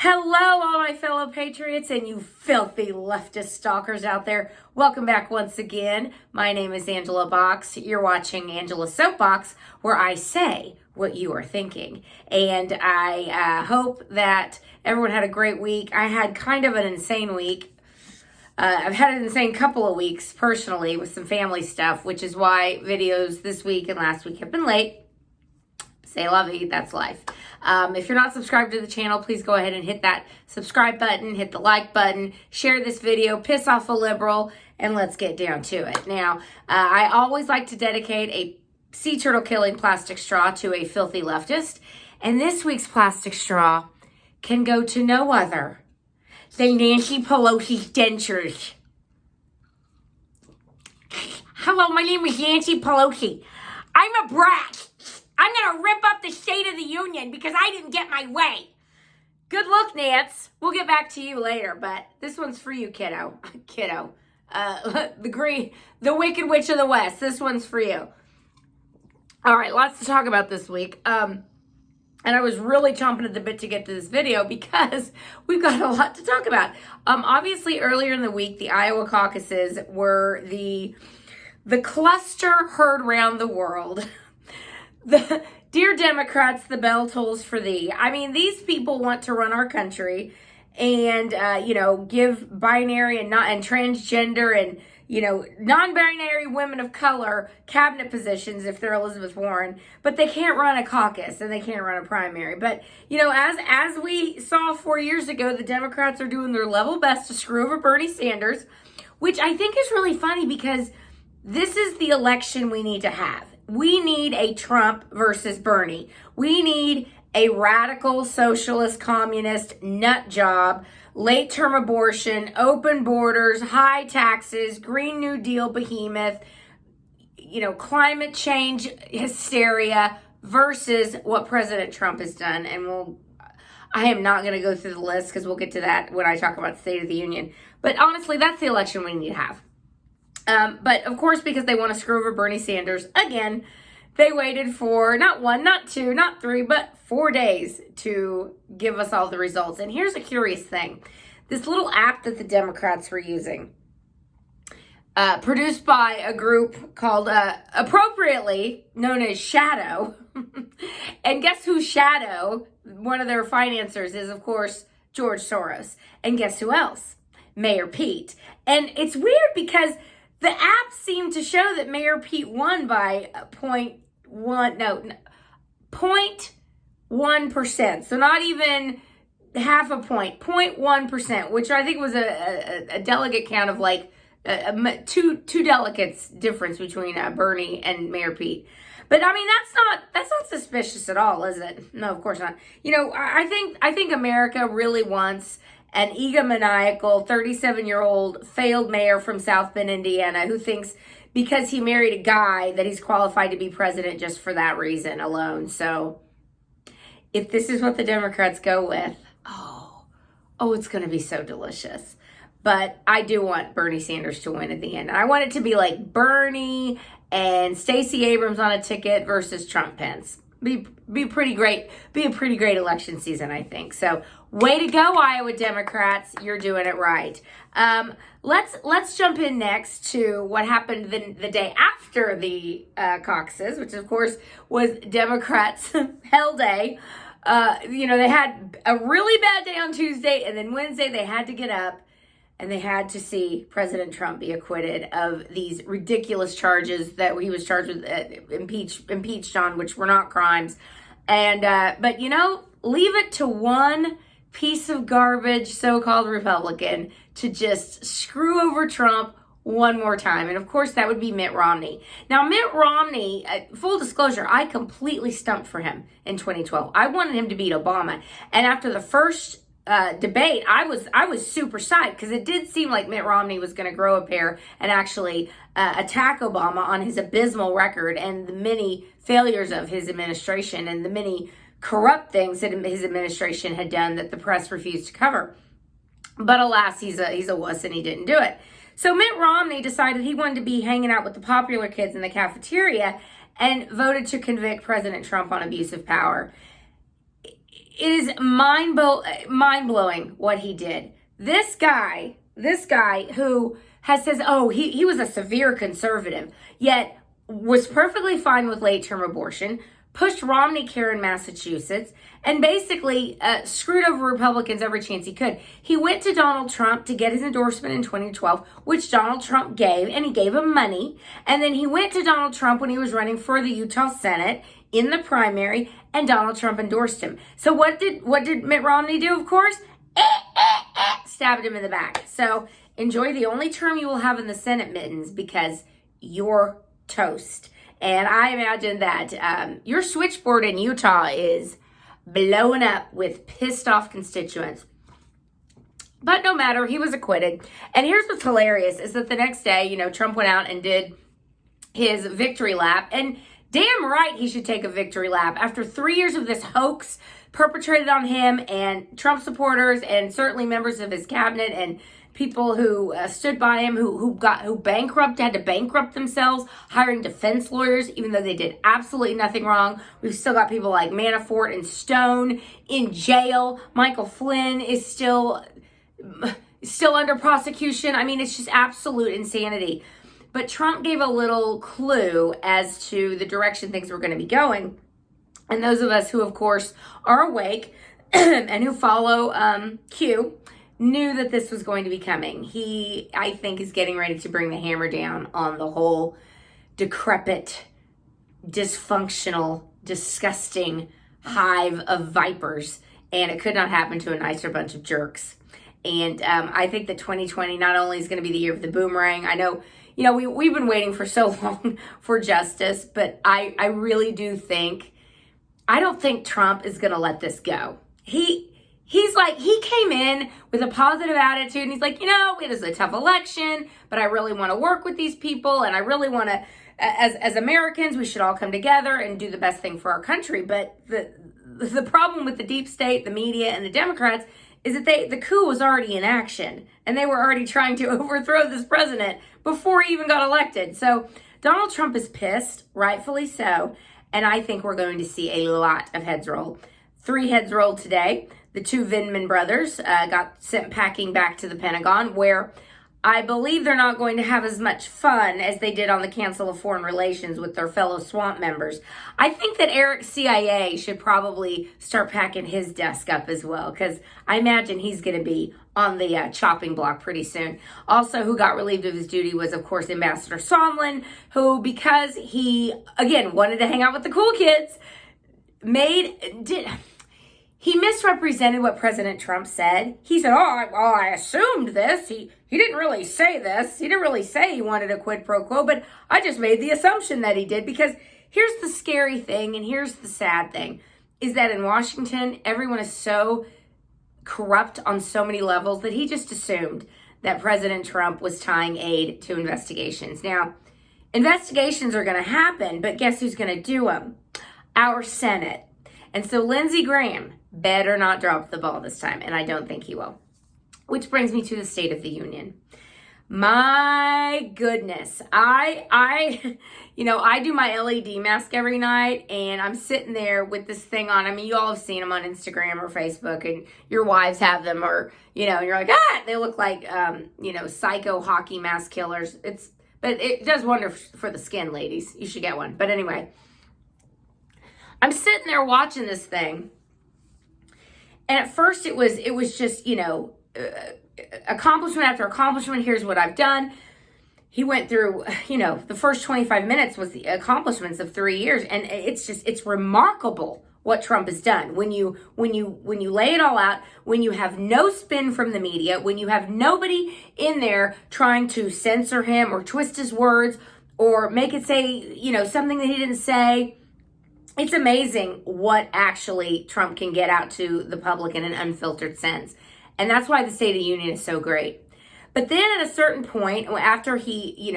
Hello, all my fellow patriots and you filthy leftist stalkers out there. Welcome back once again. My name is Angela Box. You're watching Angela's Soapbox, where I say what you are thinking. And I hope that everyone had a great week. I had kind of an insane week. I've had an insane couple of weeks personally with some family stuff, which is why videos this week and last week have been late. C'est la vie, that's life. If you're not subscribed to the channel, please go ahead and hit that subscribe button, hit the like button, share this video, piss off a liberal, and let's get down to it. Now, I always like to dedicate a sea turtle killing plastic straw to a filthy leftist, and this week's plastic straw can go to no other than Nancy Pelosi's Dentures. Hello, my name is Nancy Pelosi. I'm a brat. I'm going to rip up the State of the Union because I didn't get my way. Good luck, Nance. We'll get back to you later, but this one's for you, kiddo. Kiddo. The Wicked Witch of the West. This one's for you. All right, lots to talk about this week. And I was really chomping at the bit to get to this video because we've got a lot to talk about. Obviously, earlier in the week, the Iowa caucuses were the cluster heard round the world. Dear Democrats, the bell tolls for thee. I mean, these people want to run our country and, give binary and transgender and, non-binary women of color cabinet positions if they're Elizabeth Warren, but they can't run a caucus and they can't run a primary. But, as we saw 4 years ago, the Democrats are doing their level best to screw over Bernie Sanders, which I think is really funny because this is the election we need to have. We need a Trump versus Bernie. We need a radical socialist communist nut job, late-term abortion, open borders, high taxes, Green New Deal behemoth, climate change hysteria versus what President Trump has done. And I am not going to go through the list because we'll get to that when I talk about the State of the Union. But honestly, that's the election we need to have. But of course, because they want to screw over Bernie Sanders again, they waited for not 1, not 2, not 3, but 4 days to give us all the results. And here's a curious thing. This little app that the Democrats were using, produced by a group called, appropriately known as Shadow. And guess who Shadow, one of their financiers, is, of course, George Soros. And guess who else? Mayor Pete. And it's weird because the app seemed to show that Mayor Pete won by 0.1%. So not even half a point, 0.1%, which I think was a delegate count of like two delegates difference between Bernie and Mayor Pete. But I mean, that's not suspicious at all, is it? No, of course not. I think America really wants an egomaniacal 37-year-old failed mayor from South Bend, Indiana, who thinks because he married a guy that he's qualified to be president just for that reason alone. So if this is what the Democrats go with, oh, it's going to be so delicious. But I do want Bernie Sanders to win at the end. And I want it to be like Bernie and Stacey Abrams on a ticket versus Trump Pence. Be pretty great. Be a pretty great election season, I think. So, way to go, Iowa Democrats. You're doing it right. Let's jump in next to what happened the day after the caucuses, which of course was Democrats' hell day. They had a really bad day on Tuesday, and then Wednesday they had to get up and they had to see President Trump be acquitted of these ridiculous charges that he was charged with, impeached on, which were not crimes. And, but leave it to one piece of garbage, so-called Republican, to just screw over Trump one more time. And of course, that would be Mitt Romney. Now, Mitt Romney, full disclosure, I completely stumped for him in 2012. I wanted him to beat Obama. And after the first debate, I was super psyched because it did seem like Mitt Romney was going to grow a pair and actually attack Obama on his abysmal record and the many failures of his administration and the many corrupt things that his administration had done that the press refused to cover. But alas, he's a wuss and he didn't do it. So Mitt Romney decided he wanted to be hanging out with the popular kids in the cafeteria and voted to convict President Trump on abuse of power. is mind-blowing what he did. This guy who says, oh, he was a severe conservative, yet was perfectly fine with late-term abortion, pushed Romney care in Massachusetts, and basically screwed over Republicans every chance he could. He went to Donald Trump to get his endorsement in 2012, which Donald Trump gave, and he gave him money. And then he went to Donald Trump when he was running for the Utah Senate in the primary, and Donald Trump endorsed him. So what did Mitt Romney do, of course? Stabbed him in the back. So enjoy the only term you will have in the Senate, Mittens, because you're toast. And I imagine that your switchboard in Utah is blowing up with pissed off constituents. But no matter, he was acquitted. And here's what's hilarious is that the next day, Trump went out and did his victory lap. And damn right he should take a victory lap. After 3 years of this hoax perpetrated on him and Trump supporters and certainly members of his cabinet and people who stood by him, who had to bankrupt themselves, hiring defense lawyers, even though they did absolutely nothing wrong. We've still got people like Manafort and Stone in jail. Michael Flynn is still under prosecution. I mean, it's just absolute insanity. But Trump gave a little clue as to the direction things were going to be going. And those of us who, of course, are awake and who follow Q knew that this was going to be coming. He, I think, is getting ready to bring the hammer down on the whole decrepit, dysfunctional, disgusting hive of vipers. And it could not happen to a nicer bunch of jerks. And I think that 2020 not only is going to be the year of the boomerang. I know, we've been waiting for so long for justice, but I really do think, I don't think Trump is going to let this go. He came in with a positive attitude and he's like, it is a tough election, but I really want to work with these people and I really want to, as Americans, we should all come together and do the best thing for our country. But the problem with the deep state, the media, and the Democrats is that the coup was already in action and they were already trying to overthrow this president before he even got elected. So Donald Trump is pissed, rightfully so, and I think we're going to see a lot of heads roll. 3 heads rolled today. The 2 Vindman brothers got sent packing back to the Pentagon, where I believe they're not going to have as much fun as they did on the Council of Foreign Relations with their fellow swamp members. I think that Eric CIA should probably start packing his desk up as well, because I imagine he's going to be on the chopping block pretty soon. Also, who got relieved of his duty was, of course, Ambassador Sondland, who, because he, again, wanted to hang out with the cool kids, he misrepresented what President Trump said. He said, I assumed this. He didn't really say this. He didn't really say he wanted a quid pro quo, but I just made the assumption that he did, because here's the scary thing and here's the sad thing, is that in Washington, everyone is so corrupt on so many levels that he just assumed that President Trump was tying aid to investigations. Now, investigations are going to happen, but guess who's going to do them? Our Senate. And so Lindsey Graham better not drop the ball this time, and I don't think he will. Which brings me to the State of the Union. My goodness, I do my LED mask every night, and I'm sitting there with this thing on. I mean, you all have seen them on Instagram or Facebook, and your wives have them, or you're like, they look like psycho hockey mask killers. But it does wonder for the skin, ladies. You should get one. But anyway, I'm sitting there watching this thing, and at first it was just, accomplishment after accomplishment. Here's what I've done. He went through, the first 25 minutes was the accomplishments of 3 years, and it's remarkable what Trump has done. When you lay it all out, when you have no spin from the media, when you have nobody in there trying to censor him or twist his words or make it say, something that he didn't say. It's amazing what actually Trump can get out to the public in an unfiltered sense. And that's why the State of the Union is so great. But then at a certain point, after he,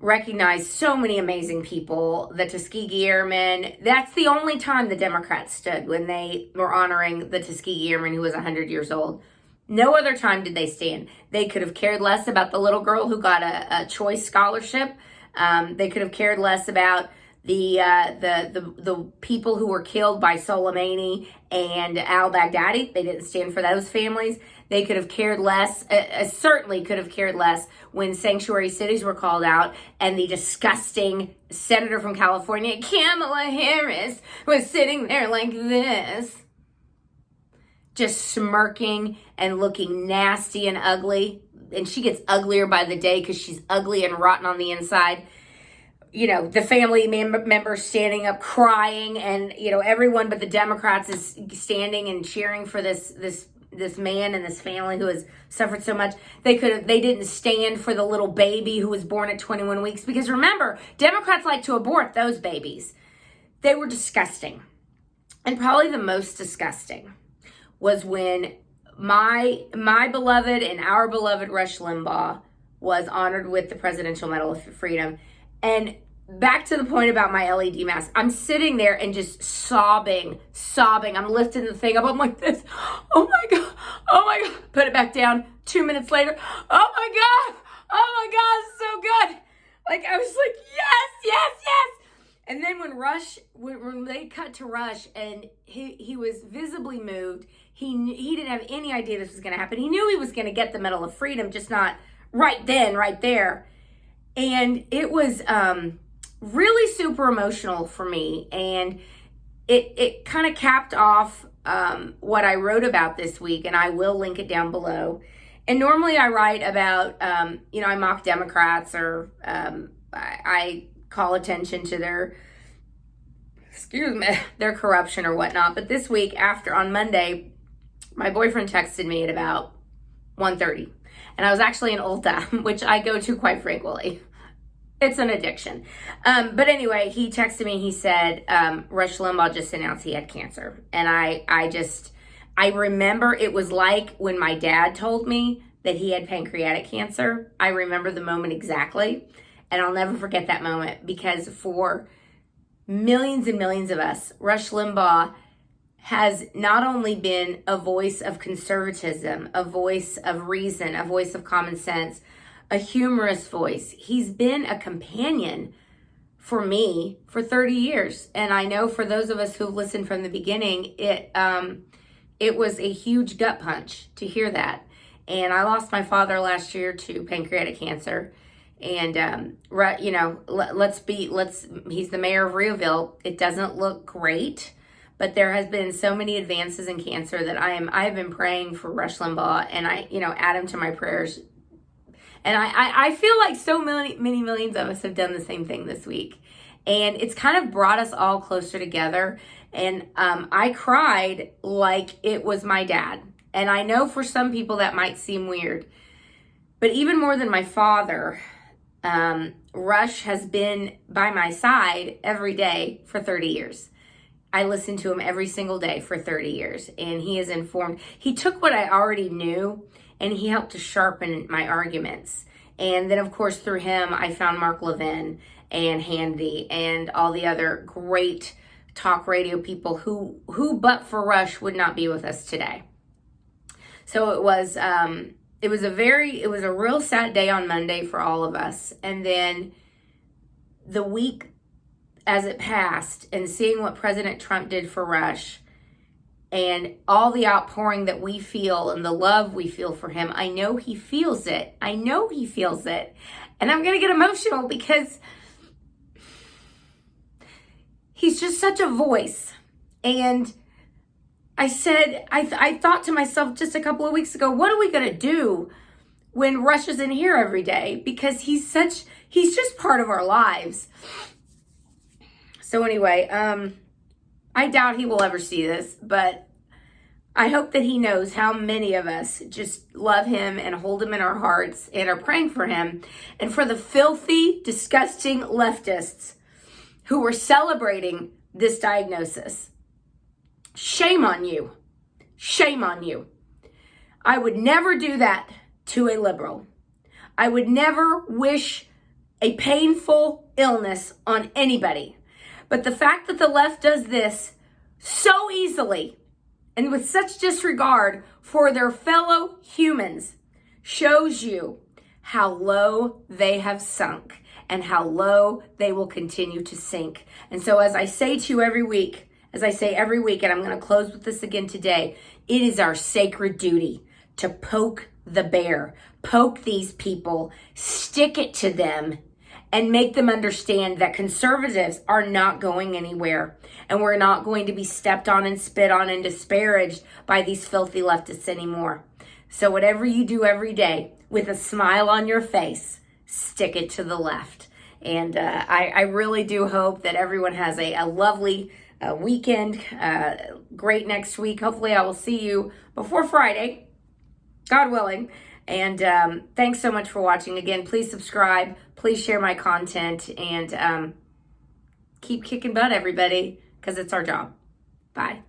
recognized so many amazing people, the Tuskegee Airmen, that's the only time the Democrats stood, when they were honoring the Tuskegee Airman who was 100 years old. No other time did they stand. They could have cared less about the little girl who got a choice scholarship. They could have cared less about the people who were killed by Soleimani and al-Baghdadi. They didn't stand for those families. They could have cared less, certainly could have cared less when sanctuary cities were called out and the disgusting senator from California, Kamala Harris, was sitting there like this, just smirking and looking nasty and ugly. And she gets uglier by the day because she's ugly and rotten on the inside. You know, the family members standing up crying, and, you know, everyone but the Democrats is standing and cheering for this man and this family who has suffered so much. They didn't stand for the little baby who was born at 21 weeks, because remember, Democrats like to abort those babies. They were disgusting. And probably the most disgusting was when my beloved and our beloved Rush Limbaugh was honored with the Presidential Medal of Freedom. And back to the point about my LED mask, I'm sitting there and just sobbing. I'm lifting the thing up. I'm like this. Oh my God. Put it back down. 2 minutes later. Oh my God, it's so good. Like, I was like, yes. And then when they cut to Rush and he was visibly moved, he didn't have any idea this was going to happen. He knew he was going to get the Medal of Freedom, just not right then, right there. And it was really super emotional for me. And it kind of capped off what I wrote about this week, and I will link it down below. And normally I write about, I mock Democrats, or I call attention to their corruption or whatnot. But this week, on Monday, my boyfriend texted me at about 1:30. And I was actually in Ulta, which I go to quite frequently. It's an addiction. But anyway, he texted me. He said, Rush Limbaugh just announced he had cancer. And I remember it was like when my dad told me that he had pancreatic cancer. I remember the moment exactly. And I'll never forget that moment, because for millions and millions of us, Rush Limbaugh has not only been a voice of conservatism, a voice of reason, a voice of common sense, a humorous voice. He's been a companion for me for 30 years. And I know for those of us who've listened from the beginning, it was a huge gut punch to hear that. And I lost my father last year to pancreatic cancer. And, he's the mayor of Rioville. It doesn't look great. But there has been so many advances in cancer that I have been praying for Rush Limbaugh, and I add him to my prayers. And I feel like so many millions of us have done the same thing this week. And it's kind of brought us all closer together. And I cried like it was my dad. And I know for some people that might seem weird. But even more than my father, Rush has been by my side every day for 30 years. I listened to him every single day for 30 years, and he is informed. He took what I already knew, and he helped to sharpen my arguments. And then, of course, through him, I found Mark Levin and Hannity and all the other great talk radio people who but for Rush would not be with us today. So it was a real sad day on Monday for all of us. And then the week as it passed, and seeing what President Trump did for Rush and all the outpouring that we feel and the love we feel for him, I know he feels it. And I'm going to get emotional because he's just such a voice. And I thought to myself just a couple of weeks ago, what are we going to do when Rush is in here every day? Because he's just part of our lives. So anyway, I doubt he will ever see this, but I hope that he knows how many of us just love him and hold him in our hearts and are praying for him. And for the filthy, disgusting leftists who were celebrating this diagnosis, shame on you. Shame on you. I would never do that to a liberal. I would never wish a painful illness on anybody. But the fact that the left does this so easily and with such disregard for their fellow humans shows you how low they have sunk and how low they will continue to sink. And so as I say to you every week, as I say every week, and I'm going to close with this again today, it is our sacred duty to poke the bear, poke these people, stick it to them, and make them understand that conservatives are not going anywhere. And we're not going to be stepped on and spit on and disparaged by these filthy leftists anymore. So whatever you do every day, with a smile on your face, stick it to the left. And I really do hope that everyone has a lovely weekend, great next week. Hopefully I will see you before Friday, God willing. And thanks so much for watching. Again, please subscribe, please share my content, and keep kicking butt, everybody, because it's our job. Bye.